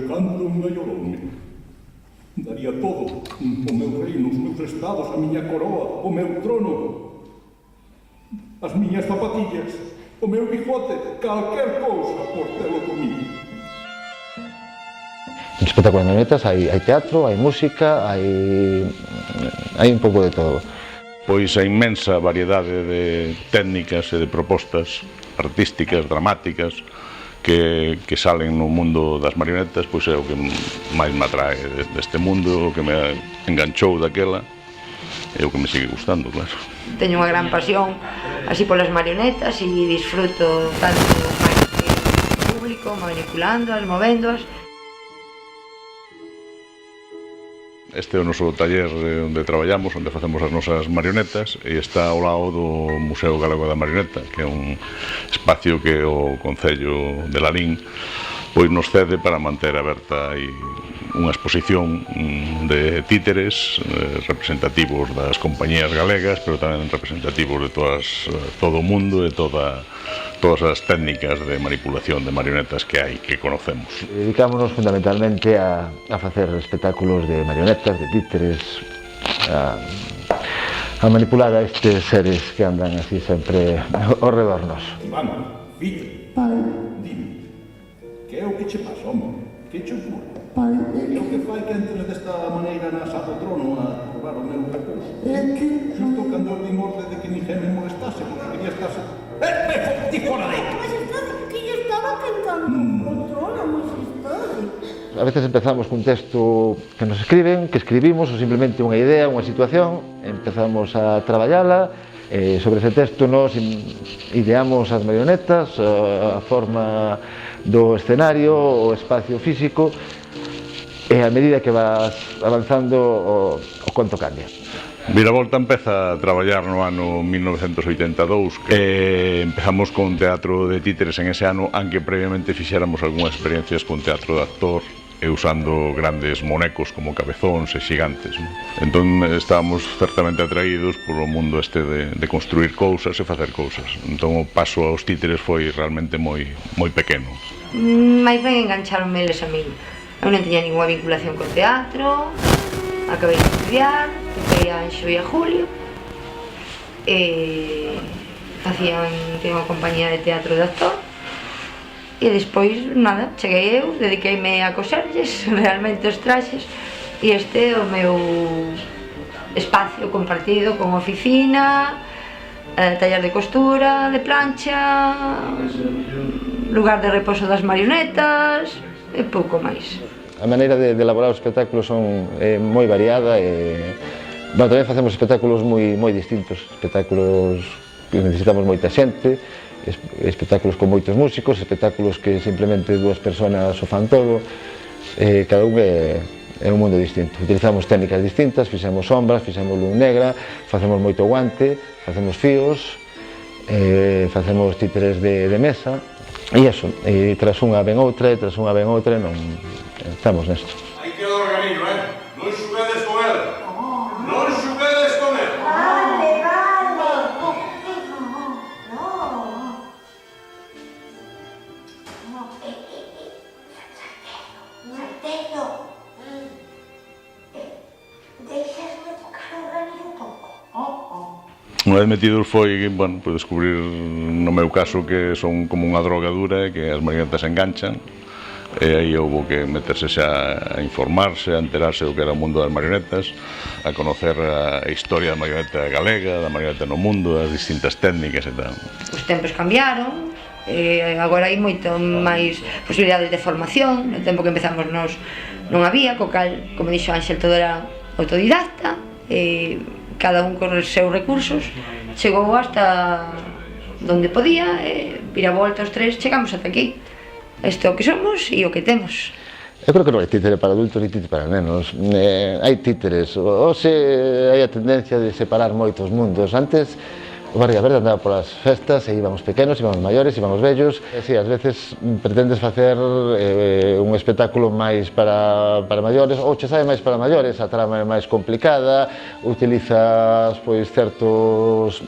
canto unha llorome. Daría todo, o meu reino, os meus estados, a miña coroa, o meu trono, as miñas zapatillas, o meu bigote, calquer cousa por telo comigo. En espectáculos de marionetas hai teatro, hai música, hai un pouco de todo. Pois a inmensa variedade de técnicas e de propostas artísticas, dramáticas, que salen no mundo das marionetas, pois é o que máis me atrae deste mundo, o que me enganchou daquela, e o que me sigue gustando, claro. Teño unha gran pasión así polas marionetas e disfruto tanto máis que o público, manipulándoas, movéndoas. Este é o noso taller onde traballamos, onde facemos as nosas marionetas, e está ao lado do Museo Galego da Marioneta, que é un espacio que o Concello de Lalín pois nos cede para manter aberta aí unha exposición de títeres representativos das compañías galegas, pero tamén representativos de todo o mundo e todas as técnicas de manipulación de marionetas que hai, que conocemos. Dedicámonos fundamentalmente a facer espectáculos de marionetas, de títeres, a manipular a estes seres que andan así sempre ao redor nos. Iván, Vítor, dime, que é o que che pasa, home? Que che ocurre? É o que fai que entres desta maneira na sala do trono a probar o meu recurso? Xusto cando eu din orde de que ninguén me molestase, porque quería estarse... Ti fora de aí! Que lle estaba cantando o trono, majestade. A veces empezamos cun texto que nos escriben, que escribimos, ou simplemente unha idea, unha situación, empezamos a traballala, sobre ese texto nos ideamos as marionetas, a forma do escenario, o espacio físico, e a medida que vas avanzando o conto cambia. Viravolta empeza a traballar no ano 1982 e empezamos con teatro de títeres en ese ano, aunque previamente fixéramos algunhas experiencias con teatro de actor e usando grandes monecos como cabezóns e xigantes. Entón estábamos certamente atraídos polo mundo este de construir cousas e facer cousas. Entón o paso aos títeres foi realmente moi pequeno. Mais ben engancharonme eles a min. Eu non tiña ninguna vinculación co teatro, acabei de estudiar, toquei a Anxo e a Julio, e tiña unha compañía de teatro de actor, e despois, nada, cheguei eu, dediqueime a coserlles realmente os traxes, e este é o meu espacio compartido con oficina, taller de costura, de plancha, lugar de reposo das marionetas e pouco máis. A maneira de elaborar os espectáculos son moi variada e tamén facemos espectáculos moi distintos, espectáculos que necesitamos moita xente, espectáculos con moitos músicos, espectáculos que simplemente dúas persoas o fan todo, cada un é un mundo distinto. Utilizamos técnicas distintas, fixemos sombras, fixemos luz negra, facemos moito guante, facemos fíos, facemos títeres de mesa, e iso, tras unha ven outra, e tras unha ven outra, non estamos nesto. Aí queda o organillo, non xuguedes con el, non xuguedes con el. Vale. Sartelo. Deixasme tocar o organillo un pouco. Unha vez metidos foi, bueno, pues descubrir no meu caso que son como unha droga dura e que as marionetas enganchan, e aí houve que meterse xa a informarse, a enterarse do que era o mundo das marionetas, a conocer a historia da marioneta galega, da marioneta no mundo, as distintas técnicas e tal. Os tempos cambiaron, agora hai moito máis posibilidades de formación. No tempo que empezamos nos non había, co cal, como dixo Ángel, todo era autodidacta, cada un con os seus recursos chegou hasta donde podía, viravolta os tres chegamos ata aquí. Isto é o que somos e o que temos. Eu creo que non hai títere para adultos ni títere para nenos. Hai títeres. Hoxe hai a tendencia de separar moitos mundos. Antes o Barriga Verde andaba polas festas e íbamos pequenos, íbamos maiores, íbamos vellos. E si, ás veces pretendes facer un espectáculo máis para maiores, ou che sabe máis para maiores, a trama é máis complicada, utilizas pois certos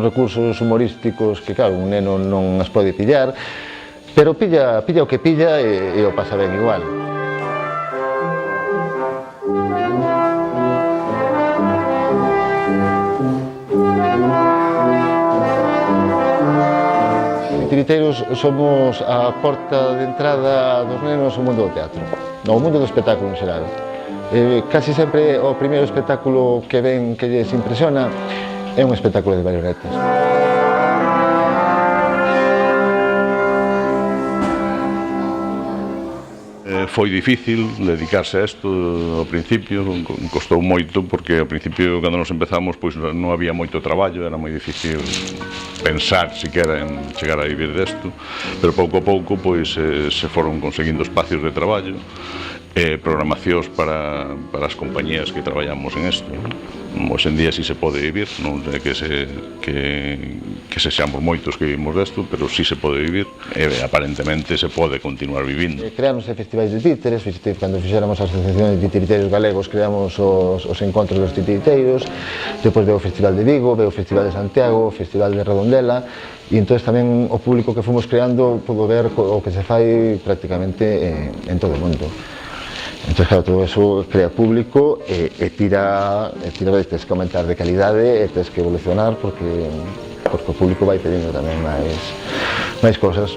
recursos humorísticos que, claro, un neno non as pode pillar, pero pilla o que pilla e o pasa ben igual. Titiriteiros somos a porta de entrada dos nenos ao mundo do teatro, ao mundo do espectáculo en xeral. Casi sempre o primeiro espectáculo que ven que lles impresiona é un espectáculo de marionetas. Foi difícil dedicarse a isto ao principio, costou moito porque ao principio cando nos empezamos pois non había moito traballo, era moi difícil pensar siquera en chegar a vivir desto, pero pouco a pouco pois se foron conseguindo espacios de traballo, programacións para as compañías que traballamos en isto. Hoxe en día si se pode vivir, non é que sexamos moitos que vivimos desto, pero si se pode vivir e aparentemente se pode continuar vivindo. Creamos festivais de títeres, cando fixéramos a Asociación de Titiriteiros Galegos creamos os encontros dos titiriteiros, depois veo o Festival de Vigo, veo o Festival de Santiago, o Festival de Redondela, e entón tamén o público que fomos creando pudo ver o que se fai prácticamente en todo o mundo. Entón, claro, todo eso crea público e tira, tens que aumentar de calidade e tens que evolucionar porque o público vai pedindo tamén máis cosas.